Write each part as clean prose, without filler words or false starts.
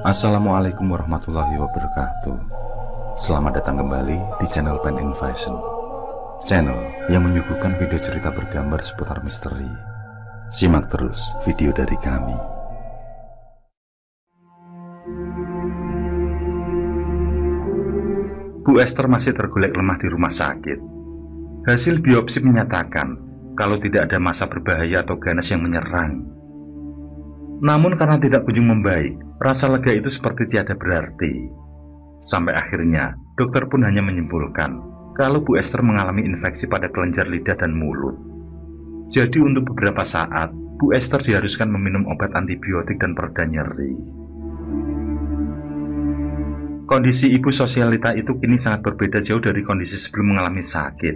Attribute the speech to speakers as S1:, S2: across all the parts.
S1: Assalamualaikum warahmatullahi wabarakatuh. Selamat datang kembali di channel Pen and Fashion, channel yang menyuguhkan video cerita bergambar seputar misteri. Simak terus video dari kami. Bu Esther masih tergolek lemah di rumah sakit. Hasil biopsi menyatakan kalau tidak ada massa berbahaya atau ganas yang menyerang. Namun karena tidak kunjung membaik, rasa lega itu seperti tiada berarti. Sampai akhirnya, dokter pun hanya menyimpulkan kalau Bu Esther mengalami infeksi pada kelenjar lidah dan mulut. Jadi untuk beberapa saat, Bu Esther diharuskan meminum obat antibiotik dan pereda nyeri. Kondisi ibu sosialita itu kini sangat berbeda jauh dari kondisi sebelum mengalami sakit.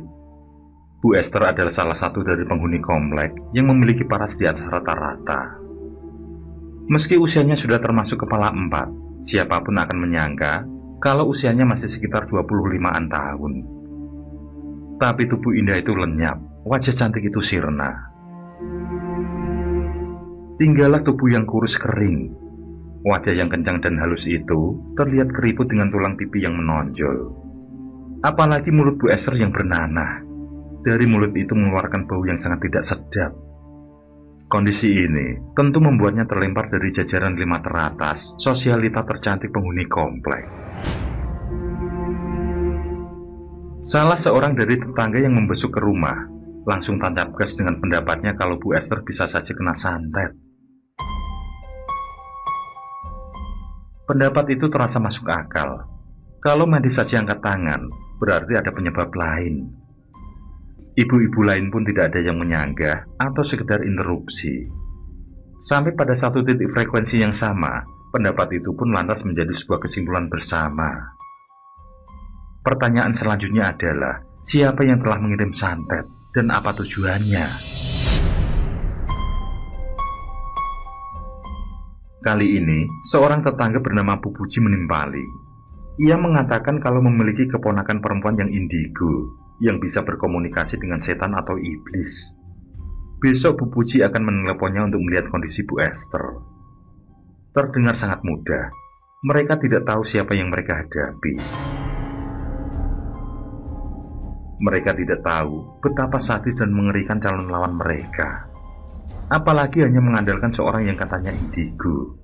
S1: Bu Esther adalah salah satu dari penghuni komplek yang memiliki paras di atas rata-rata. Meski usianya sudah termasuk kepala 4, siapapun akan menyangka kalau usianya masih sekitar 25-an tahun. Tapi tubuh indah itu lenyap, wajah cantik itu sirna. Tinggallah tubuh yang kurus kering. Wajah yang kencang dan halus itu terlihat keriput dengan tulang pipi yang menonjol. Apalagi mulut Bu Esther yang bernanah. Dari mulut itu mengeluarkan bau yang sangat tidak sedap. Kondisi ini tentu membuatnya terlempar dari jajaran 5 teratas sosialita tercantik penghuni komplek. Salah seorang dari tetangga yang membesuk ke rumah langsung tancap gas dengan pendapatnya kalau Bu Esther bisa saja kena santet. Pendapat itu terasa masuk akal. Kalau medis saja angkat tangan, berarti ada penyebab lain. Ibu-ibu lain pun tidak ada yang menyanggah atau sekedar interupsi. Sampai pada satu titik frekuensi yang sama, pendapat itu pun lantas menjadi sebuah kesimpulan bersama. Pertanyaan selanjutnya adalah, siapa yang telah mengirim santet dan apa tujuannya? Kali ini, seorang tetangga bernama Bu Puji menimpali. Ia mengatakan kalau memiliki keponakan perempuan yang indigo, yang bisa berkomunikasi dengan setan atau iblis. Besok Bu Puji akan meneleponnya untuk melihat kondisi Bu Esther. Terdengar sangat mudah. Mereka tidak tahu siapa yang mereka hadapi. Mereka tidak tahu betapa sadis dan mengerikan calon lawan mereka. Apalagi hanya mengandalkan seorang yang katanya indigo.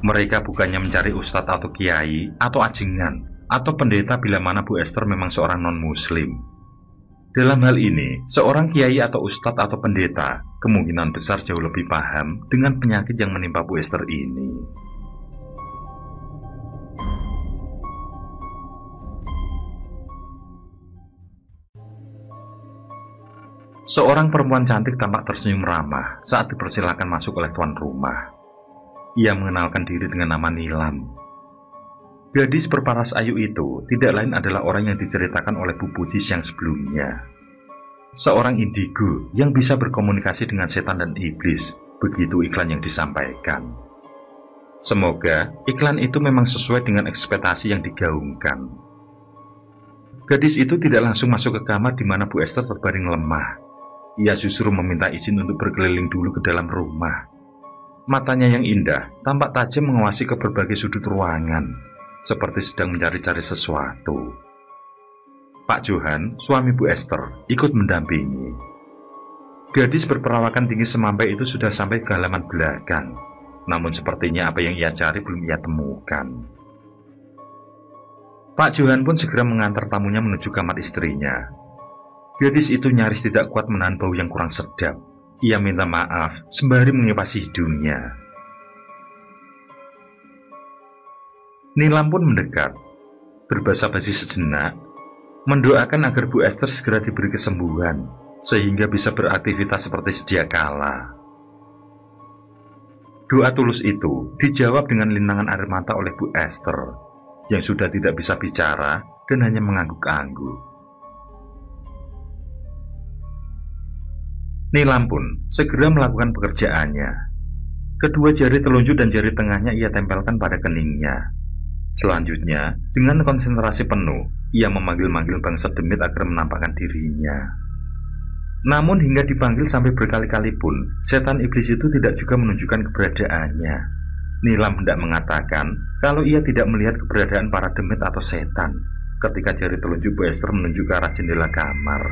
S1: Mereka bukannya mencari ustadz atau kiai, atau ajingan, atau pendeta bila mana Bu Esther memang seorang non-muslim. Dalam hal ini, seorang kiai atau ustadz atau pendeta kemungkinan besar jauh lebih paham dengan penyakit yang menimpa Bu Esther ini. Seorang perempuan cantik tampak tersenyum ramah saat dipersilakan masuk oleh tuan rumah. Ia mengenalkan diri dengan nama Nilam. Gadis berparas ayu itu tidak lain adalah orang yang diceritakan oleh Bu Puji siang sebelumnya. Seorang indigo yang bisa berkomunikasi dengan setan dan iblis, begitu iklan yang disampaikan. Semoga iklan itu memang sesuai dengan ekspektasi yang digaungkan. Gadis itu tidak langsung masuk ke kamar di mana Bu Esther terbaring lemah. Ia justru meminta izin untuk berkeliling dulu ke dalam rumah. Matanya yang indah tampak tajam mengawasi ke berbagai sudut ruangan, seperti sedang mencari-cari sesuatu. Pak Johan, suami Bu Esther, ikut mendampingi. Gadis berperawakan tinggi semampai itu sudah sampai ke halaman belakang. Namun sepertinya apa yang ia cari belum ia temukan. Pak Johan pun segera mengantar tamunya menuju kamar istrinya. Gadis itu nyaris tidak kuat menahan bau yang kurang sedap. Ia minta maaf sembari mengipasi hidungnya. Nilam pun mendekat, berbasa-basi sejenak, mendoakan agar Bu Esther segera diberi kesembuhan, sehingga bisa beraktivitas seperti sedia kala. Doa tulus itu dijawab dengan lintangan air mata oleh Bu Esther, yang sudah tidak bisa bicara dan hanya mengangguk-angguk. Nilam pun segera melakukan pekerjaannya. Kedua jari telunjuk dan jari tengahnya ia tempelkan pada keningnya. Selanjutnya, dengan konsentrasi penuh, ia memanggil-manggil bangsa demit agar menampakkan dirinya. Namun hingga dipanggil sampai berkali-kali pun, setan iblis itu tidak juga menunjukkan keberadaannya. Nilam hendak mengatakan kalau ia tidak melihat keberadaan para demit atau setan ketika jari telunjuk Bu Esther menunjuk ke arah jendela kamar.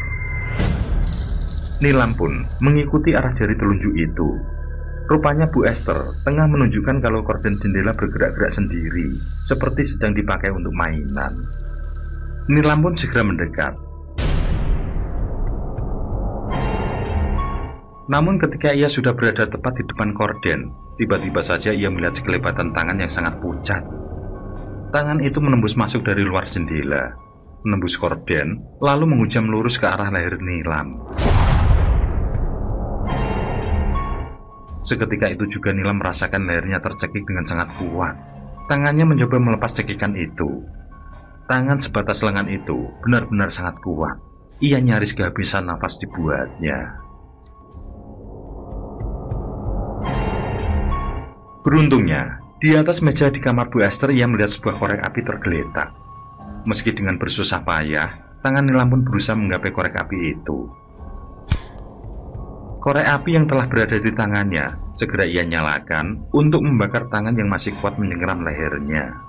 S1: Nilam pun mengikuti arah jari telunjuk itu. Rupanya Bu Esther tengah menunjukkan kalau korden jendela bergerak-gerak sendiri, seperti sedang dipakai untuk mainan. Nilam pun segera mendekat. Namun ketika ia sudah berada tepat di depan korden, tiba-tiba saja ia melihat sekelebatan tangan yang sangat pucat. Tangan itu menembus masuk dari luar jendela, menembus korden, lalu menghujam lurus ke arah leher Nilam. Seketika itu juga Nilam merasakan lehernya tercekik dengan sangat kuat. Tangannya mencoba melepas cekikan itu. Tangan sebatas lengan itu benar-benar sangat kuat. Ia nyaris kehabisan nafas dibuatnya. Beruntungnya, di atas meja di kamar Bu Esther ia melihat sebuah korek api tergeletak. Meski dengan bersusah payah, tangan Nilam pun berusaha menggapai korek api itu. Korek api yang telah berada di tangannya segera ia nyalakan untuk membakar tangan yang masih kuat menyengkeram lehernya.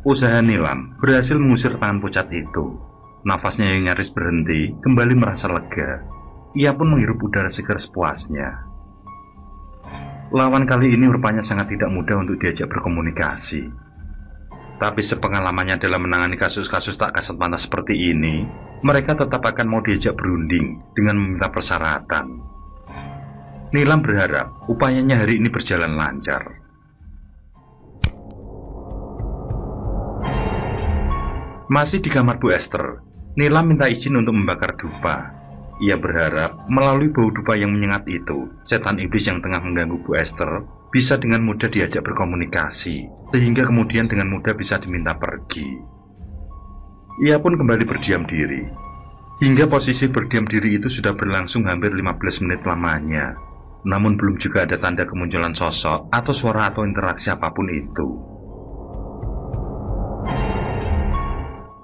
S1: Usaha Nilam berhasil mengusir tangan pucat itu. Nafasnya yang nyaris berhenti kembali merasa lega. Ia pun menghirup udara segar sepuasnya. Lawan kali ini rupanya sangat tidak mudah untuk diajak berkomunikasi. Tapi sepengalamannya dalam menangani kasus-kasus tak kasat mata seperti ini, mereka tetap akan mau diajak berunding dengan meminta persyaratan. Nilam berharap upayanya hari ini berjalan lancar. Masih di kamar Bu Esther, Nilam minta izin untuk membakar dupa. Ia berharap melalui bau dupa yang menyengat itu, setan iblis yang tengah mengganggu Bu Esther bisa dengan mudah diajak berkomunikasi, sehingga kemudian dengan mudah bisa diminta pergi. Ia pun kembali berdiam diri. Hingga posisi berdiam diri itu sudah berlangsung hampir 15 menit lamanya. Namun belum juga ada tanda kemunculan sosok atau suara atau interaksi apapun itu.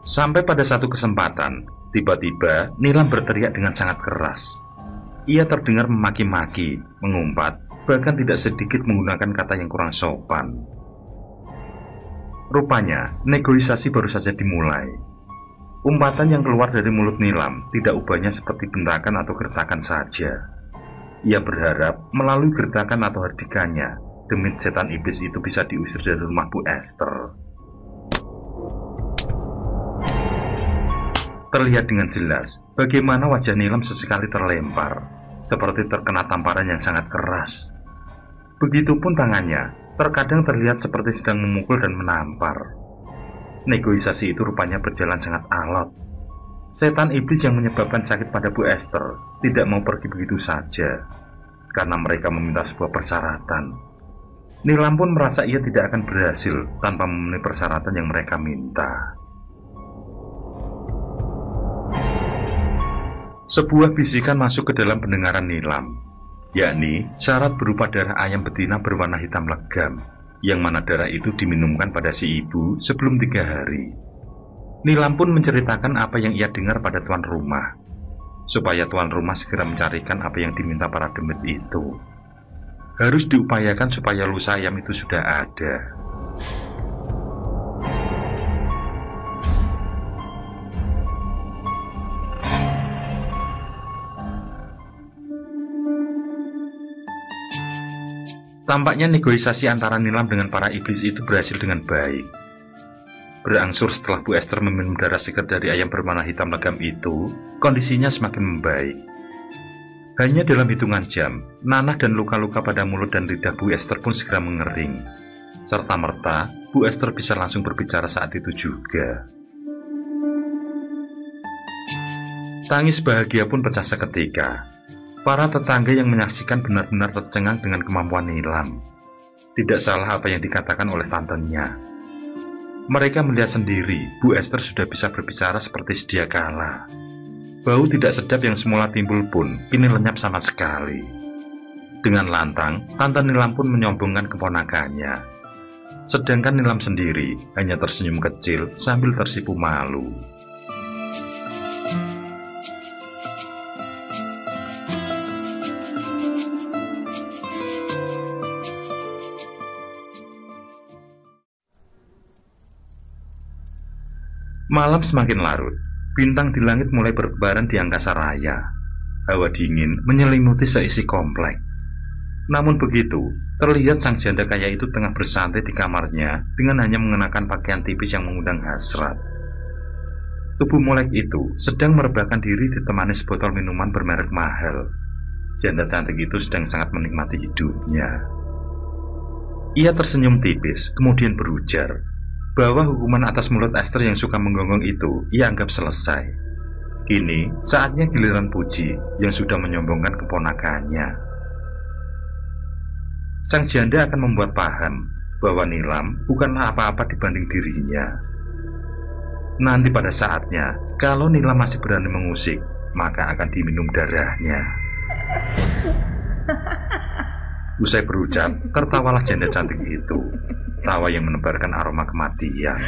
S1: Sampai pada satu kesempatan, tiba-tiba Nilam berteriak dengan sangat keras. Ia terdengar memaki-maki, mengumpat, bahkan tidak sedikit menggunakan kata yang kurang sopan. Rupanya, negosiasi baru saja dimulai. Umpatan yang keluar dari mulut Nilam tidak ubahnya seperti bentakan atau gertakan saja. Ia berharap melalui gertakan atau herdikannya, demit setan iblis itu bisa diusir dari rumah Bu Esther. Terlihat dengan jelas bagaimana wajah Nilam sesekali terlempar, seperti terkena tamparan yang sangat keras. Begitupun tangannya, terkadang terlihat seperti sedang memukul dan menampar. Negosiasi itu rupanya berjalan sangat alot. Setan iblis yang menyebabkan sakit pada Bu Esther tidak mau pergi begitu saja, karena mereka meminta sebuah persyaratan. Nilam pun merasa ia tidak akan berhasil tanpa memenuhi persyaratan yang mereka minta. Sebuah bisikan masuk ke dalam pendengaran Nilam, yakni syarat berupa darah ayam betina berwarna hitam legam, yang mana darah itu diminumkan pada si ibu sebelum 3 hari. Nilam pun menceritakan apa yang ia dengar pada tuan rumah, supaya tuan rumah segera mencarikan apa yang diminta para demit itu. Harus diupayakan supaya lusa ayam itu sudah ada. Tampaknya negosiasi antara Nilam dengan para iblis itu berhasil dengan baik. Berangsur setelah Bu Esther meminum darah segar dari ayam berwarna hitam legam itu, kondisinya semakin membaik. Hanya dalam hitungan jam, nanah dan luka-luka pada mulut dan lidah Bu Esther pun segera mengering. Serta-merta, Bu Esther bisa langsung berbicara saat itu juga. Tangis bahagia pun pecah seketika. Para tetangga yang menyaksikan benar-benar tercengang dengan kemampuan Nilam. Tidak salah apa yang dikatakan oleh tantenya. Mereka melihat sendiri Bu Esther sudah bisa berbicara seperti sedia kala. Bau tidak sedap yang semula timbul pun kini lenyap sama sekali. Dengan lantang, Tante Nilam pun menyombongkan keponakannya. Sedangkan Nilam sendiri hanya tersenyum kecil sambil tersipu malu. Malam semakin larut, bintang di langit mulai bertebaran di angkasa raya. Hawa dingin menyelimuti seisi komplek. Namun begitu, terlihat sang janda kaya itu tengah bersantai di kamarnya dengan hanya mengenakan pakaian tipis yang mengundang hasrat. Tubuh molek itu sedang merebahkan diri ditemani sebotol minuman bermerek mahal. Janda cantik itu sedang sangat menikmati hidupnya. Ia tersenyum tipis, kemudian berujar bahwa hukuman atas mulut Esther yang suka menggonggong itu ia anggap selesai. Kini saatnya giliran Puji yang sudah menyombongkan keponakannya. Sang janda akan membuat paham bahwa Nilam bukanlah apa-apa dibanding dirinya. Nanti pada saatnya, kalau Nilam masih berani mengusik, maka akan diminum darahnya. Usai berucap, tertawalah janda cantik itu. Tawa yang menebarkan aroma kematian.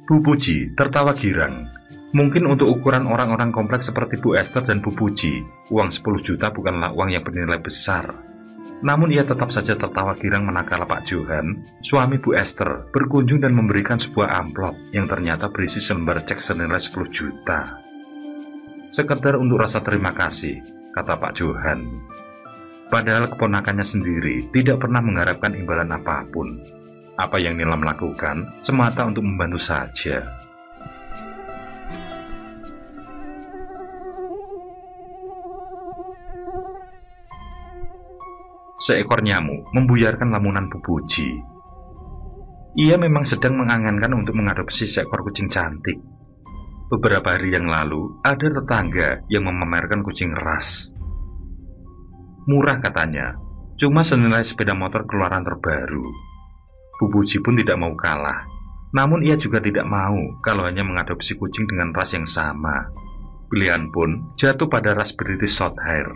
S1: Bu Puji tertawa girang. Mungkin untuk ukuran orang-orang kompleks seperti Bu Esther dan Bu Puji, uang 10 juta bukanlah uang yang bernilai besar. Namun ia tetap saja tertawa girang manakala Pak Johan, suami Bu Esther, berkunjung dan memberikan sebuah amplop yang ternyata berisi selembar cek senilai 10 juta. Sekedar untuk rasa terima kasih, kata Pak Johan. Padahal keponakannya sendiri tidak pernah mengharapkan imbalan apapun. Apa yang Nilam lakukan semata untuk membantu saja. Seekor nyamuk membuyarkan lamunan Bu Puji. Ia memang sedang mengangankan untuk mengadopsi seekor kucing cantik. Beberapa hari yang lalu, ada tetangga yang memamerkan kucing ras. Murah katanya, cuma senilai sepeda motor keluaran terbaru. Bu Puji pun tidak mau kalah. Namun ia juga tidak mau kalau hanya mengadopsi kucing dengan ras yang sama. Pilihan pun jatuh pada ras British Shorthair.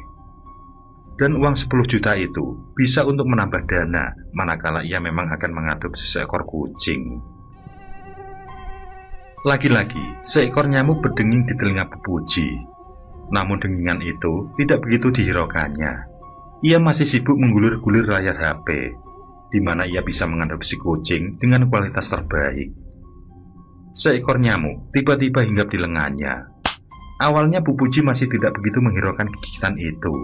S1: Dan uang 10 juta itu bisa untuk menambah dana manakala ia memang akan mengadopsi seekor kucing. Lagi-lagi, seekor nyamuk berdenging di telinga Bu Puji. Namun dengingan itu tidak begitu dihiraukannya. Ia masih sibuk menggulir-gulir layar HP, di mana ia bisa mengadopsi kucing dengan kualitas terbaik. Seekor nyamuk tiba-tiba hinggap di lengannya. Awalnya Bu Puji masih tidak begitu menghiraukan gigitan itu.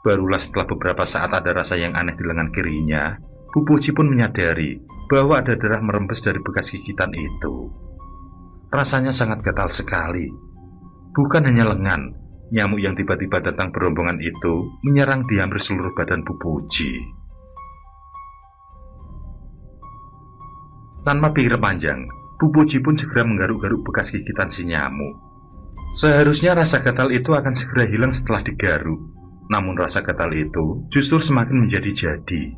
S1: Barulah setelah beberapa saat ada rasa yang aneh di lengan kirinya, Bu Puji pun menyadari bahwa ada darah merembes dari bekas gigitan itu. Rasanya sangat gatal sekali. Bukan hanya lengan, nyamuk yang tiba-tiba datang berombongan itu menyerang di hampir seluruh badan Bu Puji. Tanpa pikir panjang, Bu Puji pun segera menggaruk-garuk bekas gigitan si nyamuk. Seharusnya rasa gatal itu akan segera hilang setelah digaruk. Namun rasa gatal itu justru semakin menjadi-jadi.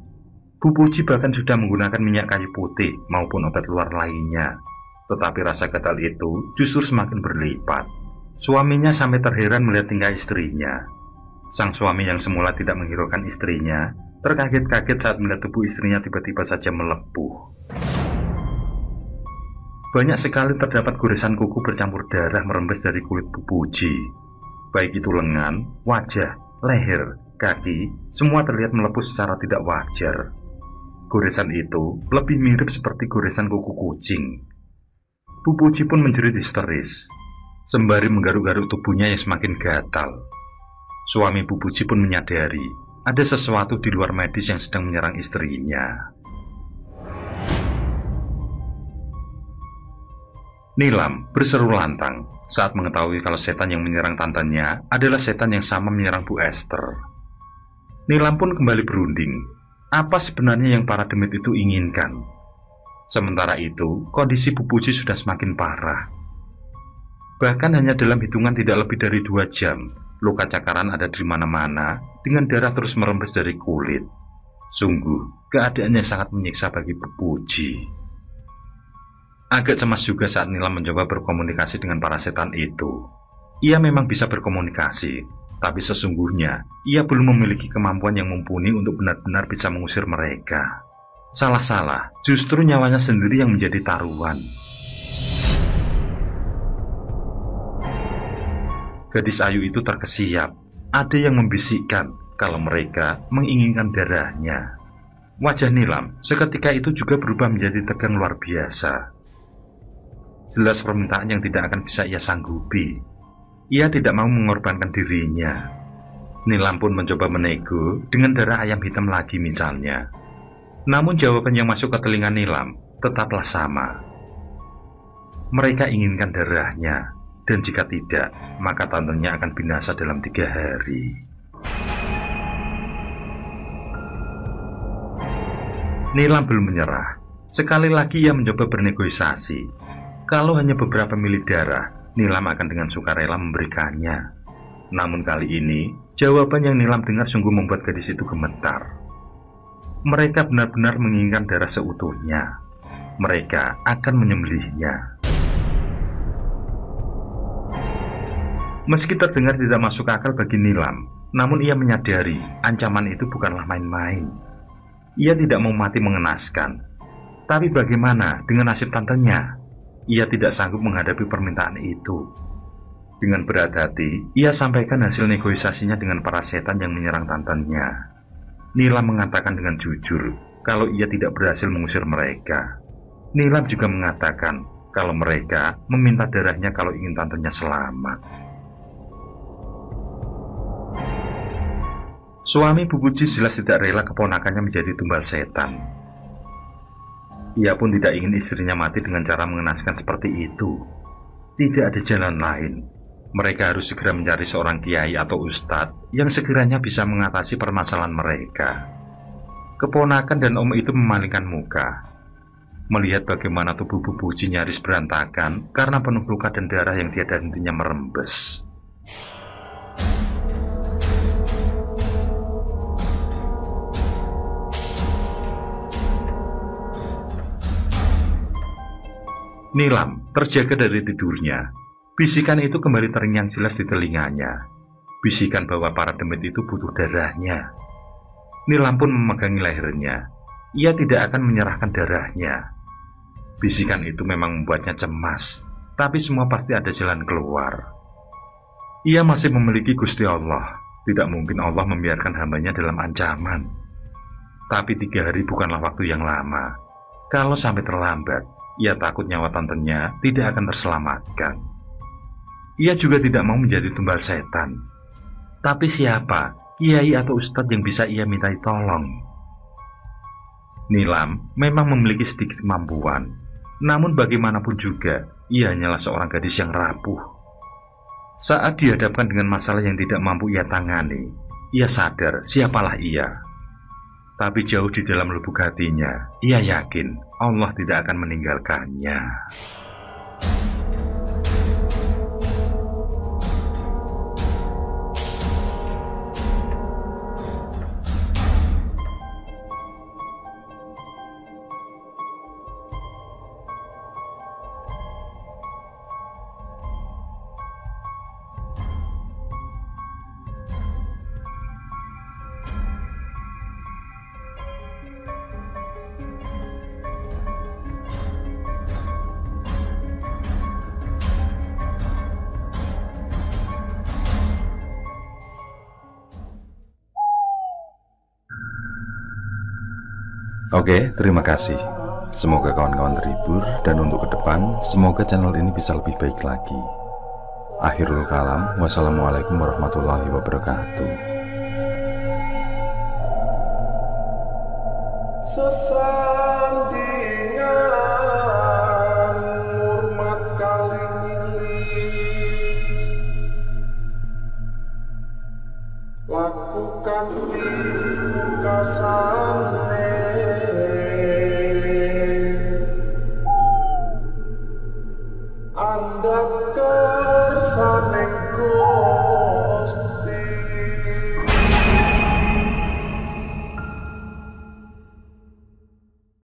S1: Bu Puji bahkan sudah menggunakan minyak kayu putih maupun obat luar lainnya. Tetapi rasa gatal itu justru semakin berlipat. Suaminya sampai terheran melihat tingkah istrinya. Sang suami yang semula tidak menghiraukan istrinya, terkaget-kaget saat melihat tubuh istrinya tiba-tiba saja melepuh. Banyak sekali terdapat goresan kuku bercampur darah merembes dari kulit Bu Puji. Baik itu lengan, wajah, leher, kaki, semua terlihat melepuh secara tidak wajar. Goresan itu lebih mirip seperti goresan kuku kucing. Bu Puji pun menjerit histeris, sembari menggaruk-garuk tubuhnya yang semakin gatal. Suami Bu Puji pun menyadari ada sesuatu di luar medis yang sedang menyerang istrinya. Nilam berseru lantang saat mengetahui kalau setan yang menyerang tantenya adalah setan yang sama menyerang Bu Esther. Nilam pun kembali berunding. Apa sebenarnya yang para demit itu inginkan? Sementara itu, kondisi Bu Puji sudah semakin parah. Bahkan hanya dalam hitungan tidak lebih dari 2 jam, luka cakaran ada di mana-mana dengan darah terus merembes dari kulit. Sungguh, keadaannya sangat menyiksa bagi Bu Puji. Agak cemas juga saat Nilam mencoba berkomunikasi dengan para setan itu. Ia memang bisa berkomunikasi, tapi sesungguhnya ia belum memiliki kemampuan yang mumpuni untuk benar-benar bisa mengusir mereka. Salah-salah, justru nyawanya sendiri yang menjadi taruhan. Gadis ayu itu terkesiap. Ada yang membisikkan kalau mereka menginginkan darahnya. Wajah Nilam seketika itu juga berubah menjadi tegang luar biasa. Jelas permintaan yang tidak akan bisa ia sanggupi. Ia tidak mau mengorbankan dirinya. Nilam pun mencoba menego dengan darah ayam hitam lagi misalnya. Namun jawaban yang masuk ke telinga Nilam tetaplah sama. Mereka inginkan darahnya, dan jika tidak, maka tantenya akan binasa dalam 3 hari. Nilam belum menyerah. Sekali lagi ia mencoba bernegosiasi. Kalau hanya beberapa mili darah, Nilam akan dengan sukarela memberikannya. Namun kali ini, jawaban yang Nilam dengar sungguh membuat gadis itu gemetar. Mereka benar-benar menginginkan darah seutuhnya. Mereka akan menyembelihnya. Meski terdengar tidak masuk akal bagi Nilam, namun ia menyadari ancaman itu bukanlah main-main. Ia tidak mau mati mengenaskan. Tapi bagaimana dengan nasib tantenya? Ia tidak sanggup menghadapi permintaan itu. Dengan berat hati, ia sampaikan hasil negosiasinya dengan para setan yang menyerang tantenya. Nilam mengatakan dengan jujur kalau ia tidak berhasil mengusir mereka. Nilam juga mengatakan kalau mereka meminta darahnya kalau ingin tantenya selamat. Suami Bu Puji jelas tidak rela keponakannya menjadi tumbal setan. Ia pun tidak ingin istrinya mati dengan cara mengenaskan seperti itu. Tidak ada jalan lain. Mereka harus segera mencari seorang kiai atau ustadz yang sekiranya bisa mengatasi permasalahan mereka. Keponakan dan om itu memalingkan muka. Melihat bagaimana tubuh Bu Puji nyaris berantakan karena penuh luka dan darah yang tiada hentinya merembes. Nilam terjaga dari tidurnya. Bisikan itu kembali terngiang jelas di telinganya. Bisikan bahwa para demit itu butuh darahnya. Nilam pun memegangi lehernya. Ia tidak akan menyerahkan darahnya. Bisikan itu memang membuatnya cemas, tapi semua pasti ada jalan keluar. Ia masih memiliki Gusti Allah. Tidak mungkin Allah membiarkan hambanya dalam ancaman. Tapi 3 hari bukanlah waktu yang lama. Kalau sampai terlambat, ia takut nyawa tantenya tidak akan terselamatkan. Ia juga tidak mau menjadi tumbal setan. Tapi siapa, kiai atau ustadz yang bisa ia mintai tolong? Nilam memang memiliki sedikit kemampuan. Namun bagaimanapun juga, ia hanyalah seorang gadis yang rapuh. Saat dihadapkan dengan masalah yang tidak mampu ia tangani, ia sadar siapalah ia. Tapi jauh di dalam lubuk hatinya, ia yakin Allah tidak akan meninggalkannya. Oke, terima kasih. Semoga kawan-kawan terhibur, dan untuk ke depan, semoga channel ini bisa lebih baik lagi. Akhirul kalam, wassalamualaikum warahmatullahi wabarakatuh.
S2: Sesandingan hormat kali lakukan di muka sane Anda kersane